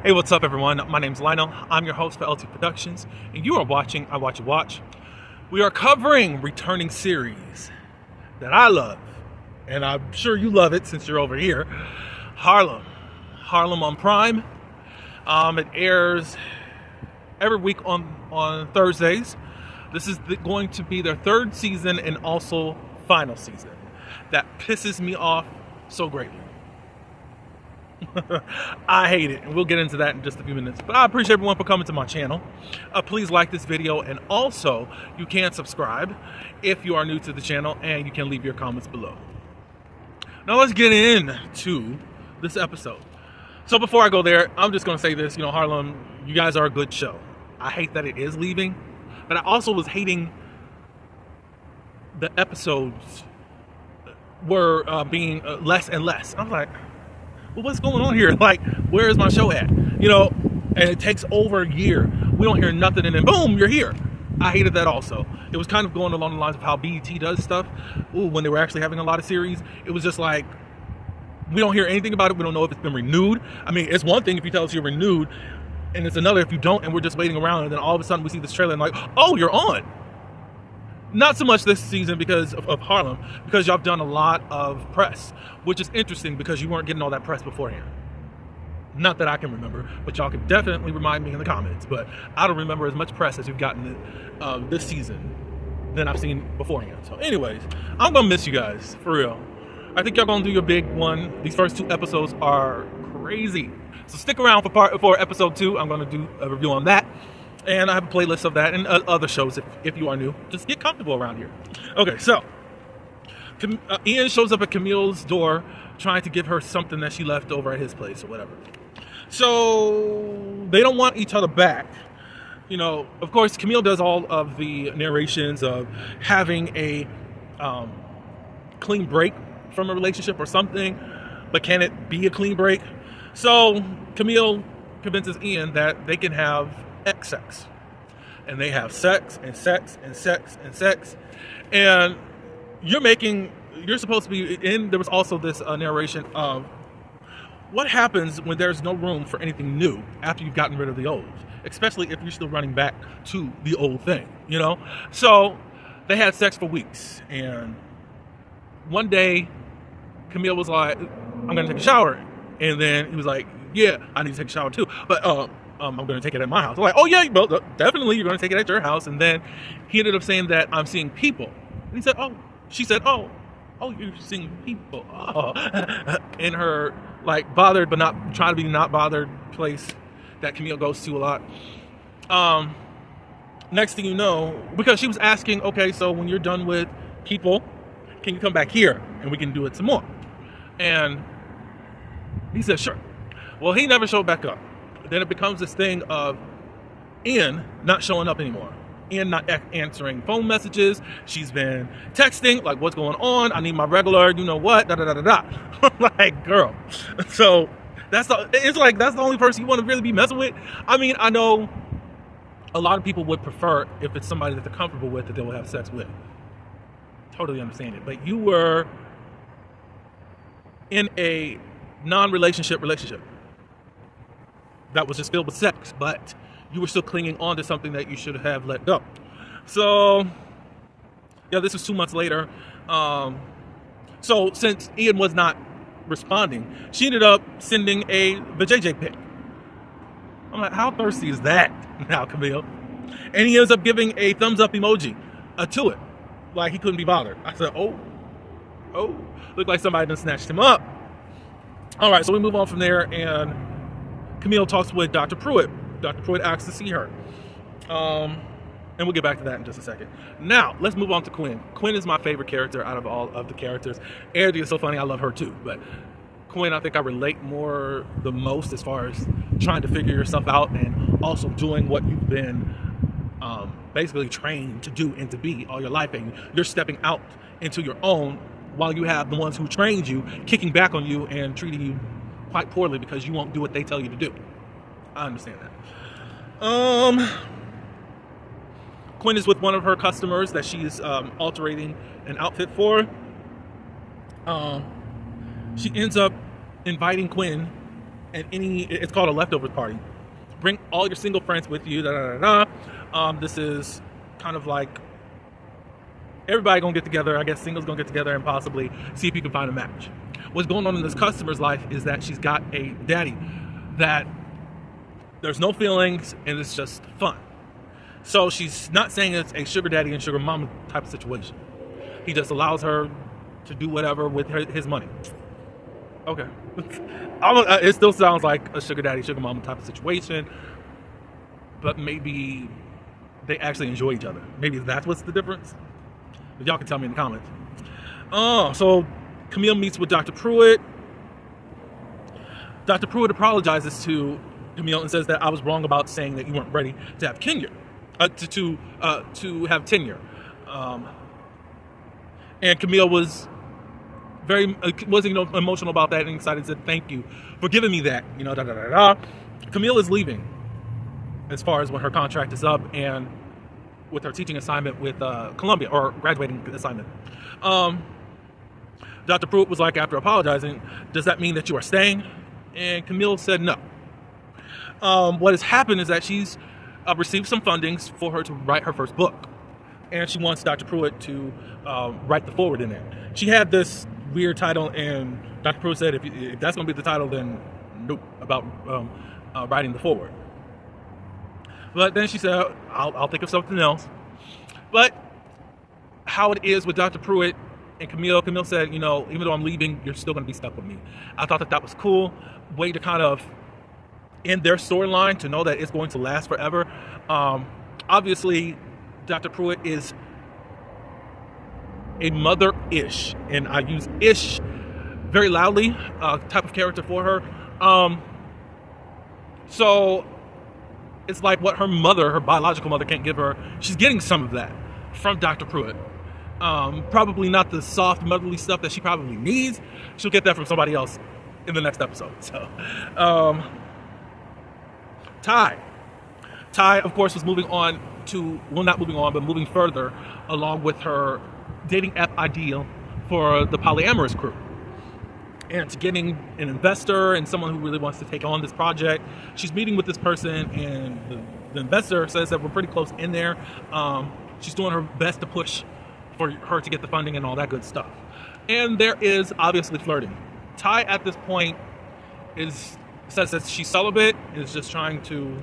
Hey, what's up, everyone? My name's Lionel. I'm your host for LT Productions, and you are watching I Watch You Watch. We are covering returning series that I love, and I'm sure you love it since you're over here. Harlem. Harlem on Prime. It airs every week on Thursdays. This is going to be their third season and also final season. That pisses me off so greatly. I hate it, and we'll get into that in just a few minutes. But I appreciate everyone for coming to my channel. Please like this video, and also you can subscribe if you are new to the channel, and you can leave your comments below. Now let's get into this episode. So before I go there, I'm just going to say this. Harlem, you guys are a good show. I hate that it is leaving, but I also was hating the episodes were being less and less. I'm like, well, what's going on here? Like, where is my show at? And it takes over a year. We don't hear nothing, and then boom, you're here. I hated that also. It was kind of going along the lines of how BET does stuff. When they were actually having a lot of series, it was just like, we don't hear anything about it. We don't know if it's been renewed. I mean, it's one thing if you tell us you're renewed, and it's another if you don't, and we're just waiting around, and then all of a sudden we see this trailer and like, oh, you're on. Not so much this season because of Harlem, because y'all have done a lot of press, which is interesting because you weren't getting all that press beforehand. Not that I can remember, but y'all can definitely remind me in the comments. But I don't remember as much press as you've gotten this season than I've seen beforehand. So anyways, I'm going to miss you guys, for real. I think y'all going to do your big one. These first 2 episodes are crazy. So stick around for episode 2. I'm going to do a review on that. And I have a playlist of that and other shows if you are new. Just get comfortable around here. Okay, so Ian shows up at Camille's door trying to give her something that she left over at his place or whatever. So they don't want each other back. Of course, Camille does all of the narrations of having a clean break from a relationship or something, but can it be a clean break? So Camille convinces Ian that they can have sex, and they have sex and sex and sex and sex, and you're supposed to be in. There was also this narration of what happens when there's no room for anything new after you've gotten rid of the old, especially if you're still running back to the old thing. So they had sex for weeks, and one day Camille was like, I'm gonna take a shower, and then he was like, yeah, I need to take a shower too, but I'm going to take it at my house. I'm like, oh yeah, well, definitely you're going to take it at your house. And then he ended up saying that I'm seeing people. And he said, she said, oh, you're seeing people. Oh. In her like bothered, but not trying to be not bothered place that Camille goes to a lot. Next thing you know, because she was asking, okay, so when you're done with people, can you come back here and we can do it some more? And he said, sure. Well, he never showed back up. Then it becomes this thing of Ian not showing up anymore. Ian not answering phone messages. She's been texting, like, what's going on? I need my regular, what, da-da-da-da-da. Like, girl. So that's the only person you want to really be messing with. I mean, I know a lot of people would prefer if it's somebody that they're comfortable with that they will have sex with. Totally understand it. But you were in a non-relationship relationship that was just filled with sex, but you were still clinging on to something that you should have let go. So, yeah, this was 2 months later. So since Ian was not responding, she ended up sending the JJ pic. I'm like, how thirsty is that now, Camille? And he ends up giving a thumbs up emoji to it, like he couldn't be bothered. I said, oh, looked like somebody done snatched him up. All right, so we move on from there, and Camille talks with Dr. Pruitt. Dr. Pruitt asks to see her. And we'll get back to that in just a second. Now, let's move on to Quinn. Quinn is my favorite character out of all of the characters. Erdi is so funny. I love her too. But Quinn, I think I relate the most as far as trying to figure yourself out and also doing what you've been basically trained to do and to be all your life. And you're stepping out into your own while you have the ones who trained you kicking back on you and treating you quite poorly because you won't do what they tell you to do. I understand that. Quinn is with one of her customers that she's altering an outfit for. She ends up inviting Quinn and it's called a leftovers party. Bring all your single friends with you. This is kind of like everybody gonna get together. I guess singles gonna get together and possibly see if you can find a match. What's going on in this customer's life is that she's got a daddy that there's no feelings and it's just fun. So she's not saying it's a sugar daddy and sugar mama type of situation. He just allows her to do whatever with his money. Okay. It still sounds like a sugar daddy, sugar mama type of situation, but maybe they actually enjoy each other. Maybe that's what's the difference. But y'all can tell me in the comments. So Camille meets with Dr. Pruitt. Dr. Pruitt apologizes to Camille and says that I was wrong about saying that you weren't ready to have tenure, to have tenure. And Camille wasn't emotional about that and excited and said thank you for giving me that. Camille is leaving as far as when her contract is up and with her teaching assignment with Columbia, or graduating assignment. Dr. Pruitt was like, after apologizing, does that mean that you are staying? And Camille said no. What has happened is that she's received some fundings for her to write her first book. And she wants Dr. Pruitt to write the foreword in it. She had this weird title, and Dr. Pruitt said, if that's going to be the title, then nope, about writing the foreword. But then she said, I'll think of something else. But how it is with Dr. Pruitt and Camille said, even though I'm leaving, you're still going to be stuck with me. I thought that was cool. Way to kind of end their storyline, to know that it's going to last forever. Obviously, Dr. Pruitt is a mother-ish, and I use ish very loudly, type of character for her. So it's like what her biological mother can't give her. She's getting some of that from Dr. Pruitt. Probably not the soft motherly stuff that she probably needs. She'll get that from somebody else in the next episode. So, Ty, of course, was moving further along with her dating app ideal for the polyamorous crew. And it's getting an investor and someone who really wants to take on this project. She's meeting with this person, and the investor says that we're pretty close in there. She's doing her best to push for her to get the funding and all that good stuff. And there is obviously flirting. Ty at this point says that she's celibate, is just trying to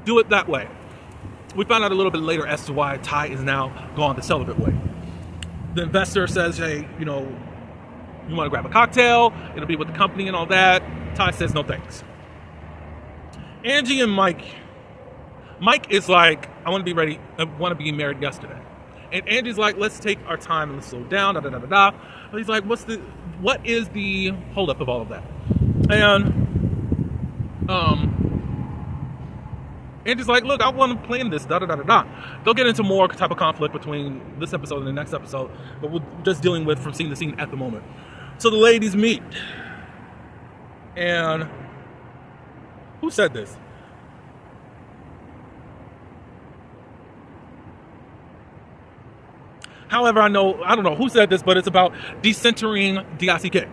do it that way. We found out a little bit later as to why Ty is now gone the celibate way. The investor says, hey, you want to grab a cocktail? It'll be with the company and all that. Ty says, no thanks. Angie and Mike is like, I want to be married yesterday. And Angie's like, let's take our time and let's slow down, But he's like, what is the holdup of all of that? And Angie's like, look, I want to plan this, They'll get into more type of conflict between this episode and the next episode, but we're just dealing with from scene to scene at the moment. So the ladies meet. And who said this? However, I don't know who said this, but it's about decentering DICK.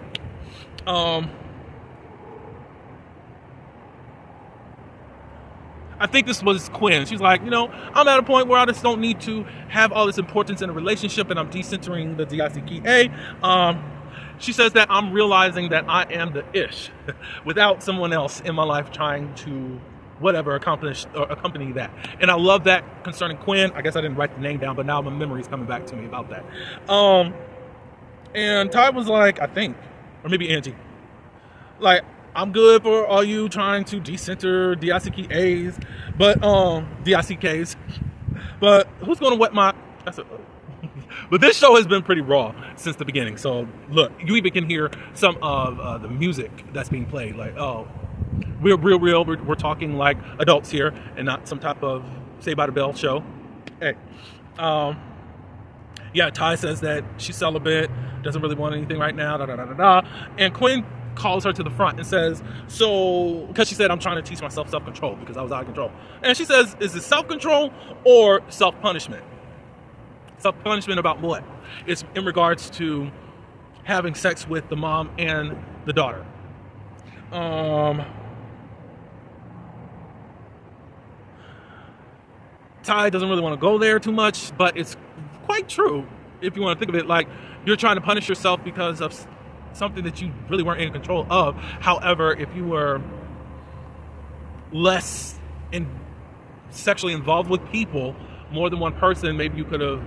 I think this was Quinn. She's like, I'm at a point where I just don't need to have all this importance in a relationship, and I'm decentering the DICK. She says that I'm realizing that I am the ish without someone else in my life trying to accomplish or accompany that. And I love that concerning Quinn. I guess I didn't write the name down, but now my memory is coming back to me about that. And Ty was like, I think, or maybe Angie, like, I'm good for all you trying to decenter DICKs, but who's going to wet my... But this show has been pretty raw since the beginning. So look, you even can hear some of the music that's being played. Like, oh, we're real. We're talking like adults here and not some type of Saved by the Bell show. Hey, yeah, Ty says that she's celibate, doesn't really want anything right now, And Quinn calls her to the front and says, so, because she said, I'm trying to teach myself self-control because I was out of control. And she says, is it self-control or self-punishment? Self-punishment about what? It's in regards to having sex with the mom and the daughter. Ty doesn't really want to go there too much, but it's quite true if you want to think of it. Like, you're trying to punish yourself because of something that you really weren't in control of. However, if you were less sexually involved with people, more than one person, maybe you could have,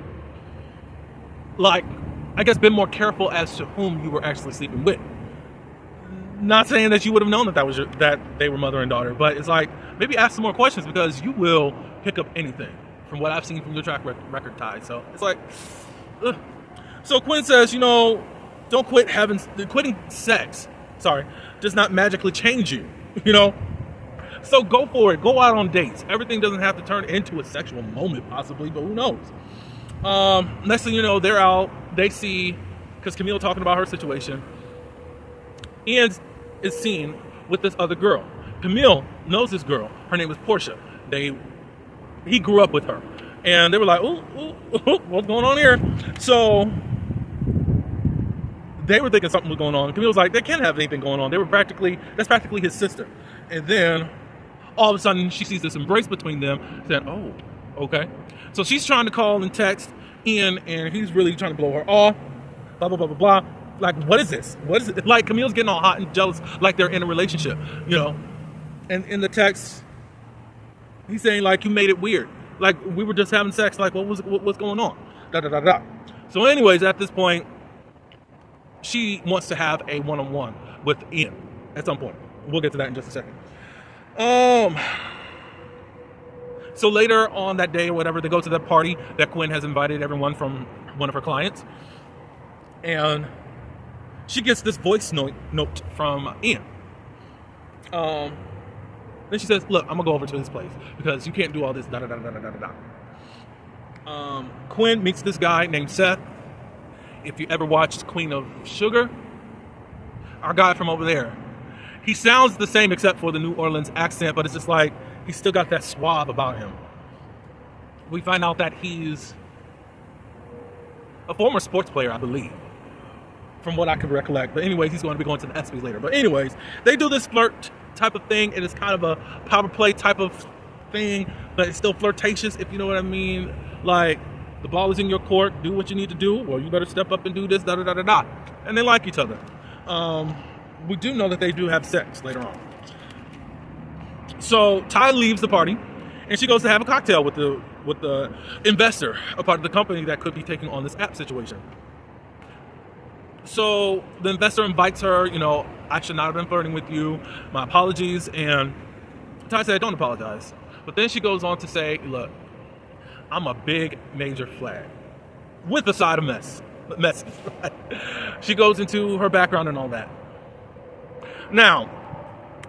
like, I guess, been more careful as to whom you were actually sleeping with. Not saying that you would have known that they were mother and daughter, but it's like, maybe ask some more questions, because you will pick up anything from what I've seen from your track record, Ty. So it's like, ugh. So Quinn says, don't quitting sex, does not magically change you, So go for it. Go out on dates. Everything doesn't have to turn into a sexual moment, possibly, but who knows? Next thing you know, they're out. They see, because Camille talking about her situation, Ian is seen with this other girl. Camille knows this girl. Her name is Portia. He grew up with her, and they were like, ooh, what's going on here? So they were thinking something was going on. Camille was like, they can't have anything going on. That's practically his sister. And then all of a sudden she sees this embrace between them, saying, oh, okay. So she's trying to call and text Ian, and he's really trying to blow her off, blah, blah, blah, blah, blah. Like, what is this? What is it? Like, Camille's getting all hot and jealous, like they're in a relationship, And in the text, he's saying, like, you made it weird. Like, we were just having sex. Like, what's going on? Da, da, da, da. So anyways, at this point, she wants to have a one-on-one with Ian at some point. We'll get to that in just a second. So later on that day or whatever, they go to that party that Quinn has invited everyone from one of her clients. And she gets this voice note from Ian. Then she says, look, I'm going to go over to his place because you can't do all this, da da da da da da da. Quinn meets this guy named Seth. If you ever watched Queen of Sugar, our guy from over there, he sounds the same except for the New Orleans accent, but it's just like he's still got that suave about him. We find out that he's a former sports player, I believe, from what I can recollect. But anyways, he's going to be going to the ESPYs later. But anyways, they do this flirt type of thing. It is kind of a power play type of thing, but it's still flirtatious, if you know what I mean. Like, the ball is in your court, do what you need to do, or you better step up and do this, da da da da da. And they like each other. We do know that they do have sex later on. So Ty leaves the party, and she goes to have a cocktail with the investor, a part of the company that could be taking on this app situation. So the investor invites her, I should not have been flirting with you. My apologies. And Ty said, don't apologize. But then she goes on to say, look, I'm a big major flag with a side of mess. She goes into her background and all that. Now,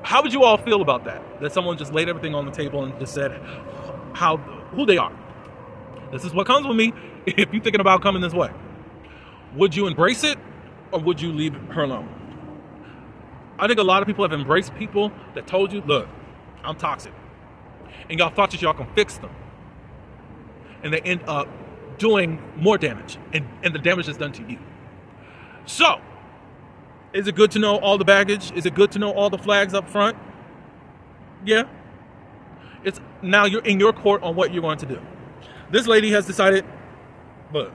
how would you all feel about that? That someone just laid everything on the table and just said who they are. This is what comes with me if you're thinking about coming this way. Would you embrace it, or would you leave her alone? I think a lot of people have embraced people that told you, look, I'm toxic. And y'all thought that y'all can fix them. And they end up doing more damage. And the damage is done to you. So, is it good to know all the baggage? Is it good to know all the flags up front? Yeah. It's now you're in your court on what you're going to do. This lady has decided, look,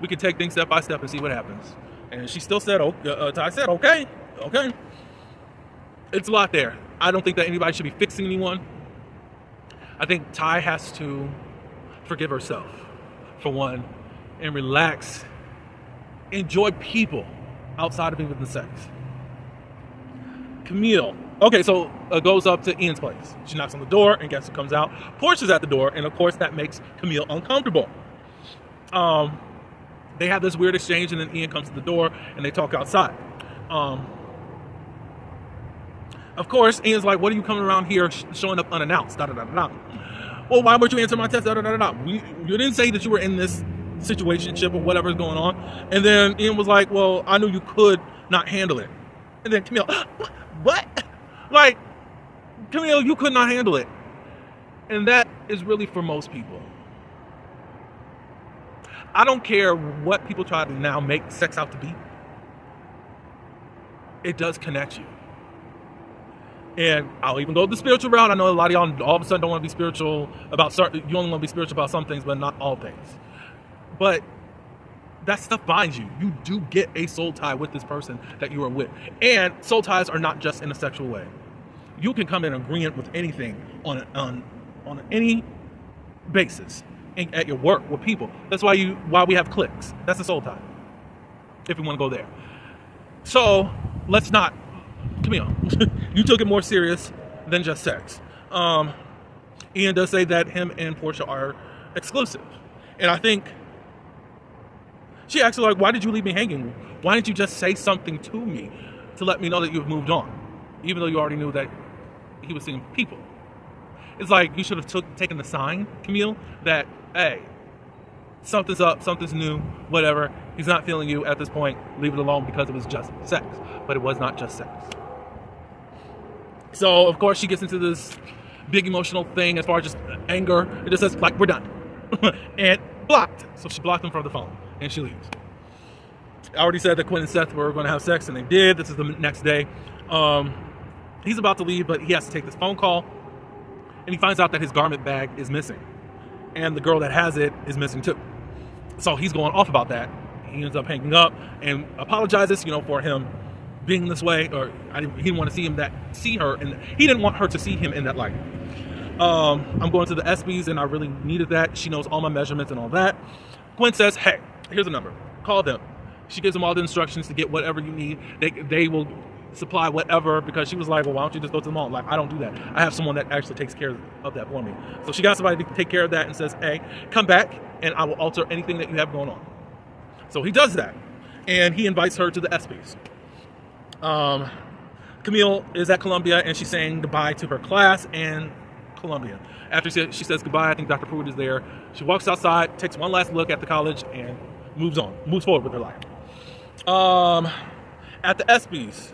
we can take things step by step and see what happens. And she still said, Ty said, okay. It's a lot there. I don't think that anybody should be fixing anyone. I think Ty has to forgive herself, for one, and relax. Enjoy people outside of even the sex. Camille. Okay, so goes up to Ian's place. She knocks on the door, and guess who comes out? Portia's at the door, and of course that makes Camille uncomfortable. They have this weird exchange, and then Ian comes to the door, and they talk outside. Of course, Ian's like, what are you coming around here showing up unannounced? Da, da, da, da, da. Well, why would you answer my text? Da, da, da, da, da. You didn't say that you were in this situationship or whatever's going on. And then Ian was like, well, I knew you could not handle it. And then Camille, what? Like, Camille, you could not handle it. And that is really for most people. I don't care what people try to now make sex out to be. It does connect you. And I'll even go the spiritual route. I know a lot of y'all all of a sudden don't want to be spiritual about certain, you only want to be spiritual about some things, but not all things. But that stuff binds you. You do get a soul tie with this person that you are with. And soul ties are not just in a sexual way. You can come in agreement with anything on any basis at your work with people. That's why we have cliques. That's a soul tie. If we want to go there. So let's not, Camille, you took it more serious than just sex. Ian does say that him and Portia are exclusive. And I think she actually like, why did you leave me hanging? Why didn't you just say something to me to let me know that you've moved on? Even though you already knew that he was seeing people. It's like you should have taken the sign, Camille, that, hey, something's up, something's new, whatever. He's not feeling you at this point. Leave it alone because it was just sex. But it was not just sex. So, of course, she gets into this big emotional thing as far as just anger. It just says, like, we're done. And blocked. So she blocked him from the phone. And she leaves. I already said that Quinn and Seth were going to have sex, and they did. This is the next day. He's about to leave, but he has to take this phone call. And he finds out that his garment bag is missing. And the girl that has it is missing too. So he's going off about that. He ends up hanging up and apologizes, for him being this way. Or he didn't want to see her, and he didn't want her to see him in that light. I'm going to the ESPYs, and I really needed that. She knows all my measurements and all that. Gwen says, hey, here's a number. Call them. She gives them all the instructions to get whatever you need. They will supply whatever, because she was like, well, why don't you just go to the mall? Like, I don't do that. I have someone that actually takes care of that for me. So she got somebody to take care of that and says, hey, come back and I will alter anything that you have going on. So he does that, and he invites her to the ESPYs. Camille is at Columbia, and she's saying goodbye to her class and Columbia. After she says goodbye, I think Dr. Pruitt is there. She walks outside, takes one last look at the college, and moves forward with her life. At the ESPYs,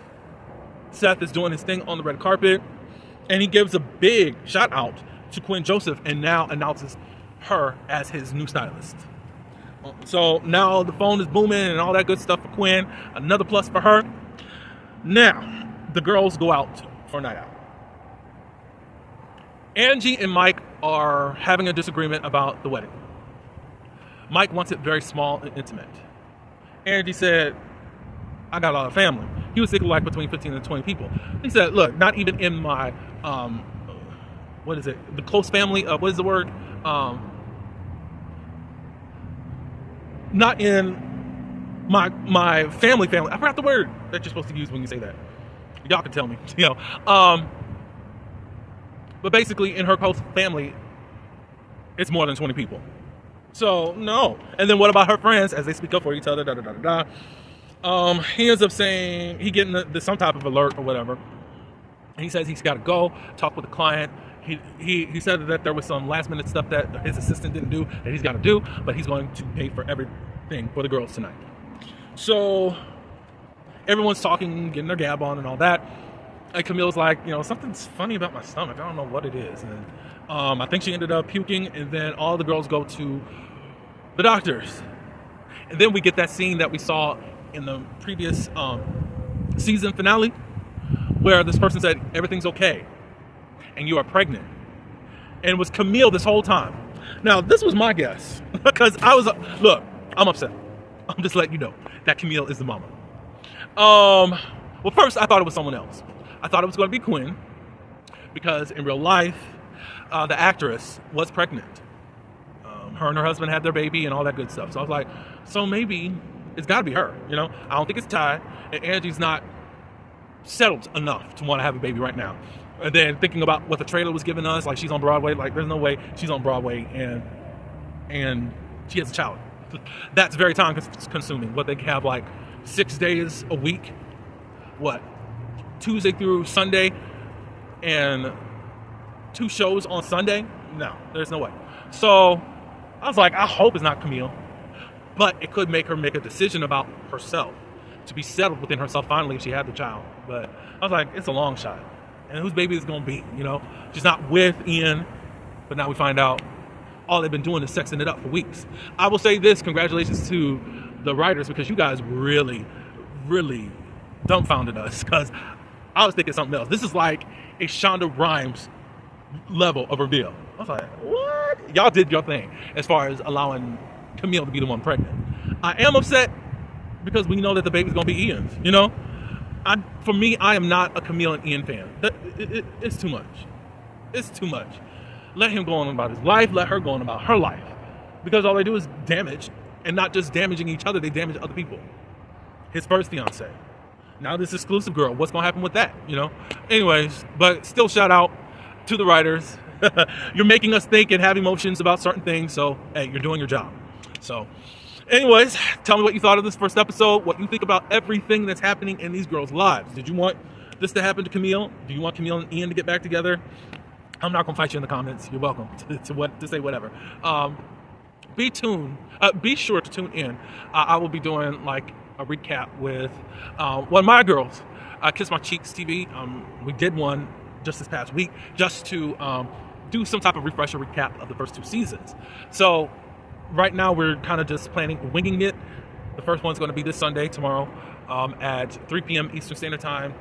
Seth is doing his thing on the red carpet, and he gives a big shout out to Quinn Joseph, and now announces her as his new stylist. So now the phone is booming and all that good stuff for Quinn. Another plus for her. Now the girls go out for a night out. Angie and Mike are having a disagreement about the wedding. Mike wants it very small and intimate. Angie said, I got a lot of family. He was thinking like between 15 and 20 people. He said, look, not even in my, the close family, what is the word? Not in my family. I forgot the word that you're supposed to use when you say that. Y'all can tell me, But basically, in her close family, it's more than 20 people. So, no. And then what about her friends as they speak up for each other, he ends up saying, he getting some type of alert or whatever. And he says he's got to go, talk with the client. He said that there was some last minute stuff that his assistant didn't do that he's got to do, but he's going to pay for everything for the girls tonight. So everyone's talking, getting their gab on and all that. And Camille's like, something's funny about my stomach. I don't know what it is. And I think she ended up puking, and then all the girls go to the doctors. And then we get that scene that we saw in the previous season finale, where this person said, everything's okay, and you are pregnant. And it was Camille this whole time. Now, this was my guess, because look, I'm upset. I'm just letting you know that Camille is the mama. Well, first, I thought it was someone else. I thought it was going to be Quinn, because in real life, the actress was pregnant. Her and her husband had their baby and all that good stuff. So I was like, so maybe it's got to be her. I don't think it's Ty, and Angie's not settled enough to want to have a baby right now. And then thinking about what the trailer was giving us, like she's on Broadway, like there's no way she's on Broadway and she has a child. That's very time consuming. What, they have like 6 days a week? What? Tuesday through Sunday and 2 shows on Sunday? No, there's no way. So I was like, I hope it's not Camille, but it could make her make a decision about herself, to be settled within herself finally if she had the child. But I was like, it's a long shot. And whose baby is going to be, She's not with Ian, but now we find out all they've been doing is sexing it up for weeks. I will say this, congratulations to the writers, because you guys really, really dumbfounded us, because I was thinking something else. This is like a Shonda Rhimes level of reveal. I was like, what? Y'all did your thing as far as allowing Camille to be the one pregnant. I am upset because we know that the baby's gonna be Ian's, you know? For me, I am not a Camille and Ian fan. It's too much. It's too much. Let him go on about his life, let her go on about her life. Because all they do is damage, and not just damaging each other, they damage other people. His first fiance. Now this exclusive girl, what's gonna happen with that, you know? Anyways, but still shout out to the writers. You're making us think and have emotions about certain things, so hey, you're doing your job. So anyways, tell me what you thought of this first episode, what you think about everything that's happening in these girls' lives. Did you want this to happen to Camille? Do you want Camille and Ian to get back together? I'm not gonna fight you in the comments. You're welcome to say whatever. Be sure to tune in. I will be doing like a recap with one of my girls, Kiss My Cheeks TV. We did one just this past week just to do some type of refresher recap of the first 2 seasons. So right now we're kind of just winging it. The first one's going to be this Sunday, tomorrow, at 3 p.m. Eastern Standard Time,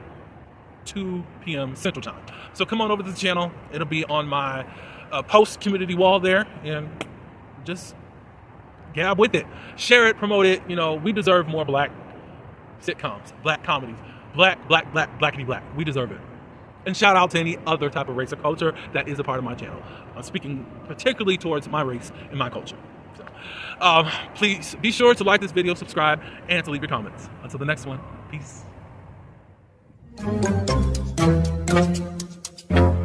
2 p.m. Central Time. So come on over to the channel. It'll be on my post community wall there, and just gab with it. Share it, promote it. You know, we deserve more black sitcoms, black comedies, blackity black. We deserve it. And shout out to any other type of race or culture that is a part of my channel. I'm speaking particularly towards my race and my culture. So, please be sure to like this video, subscribe, and to leave your comments. Until the next one, peace.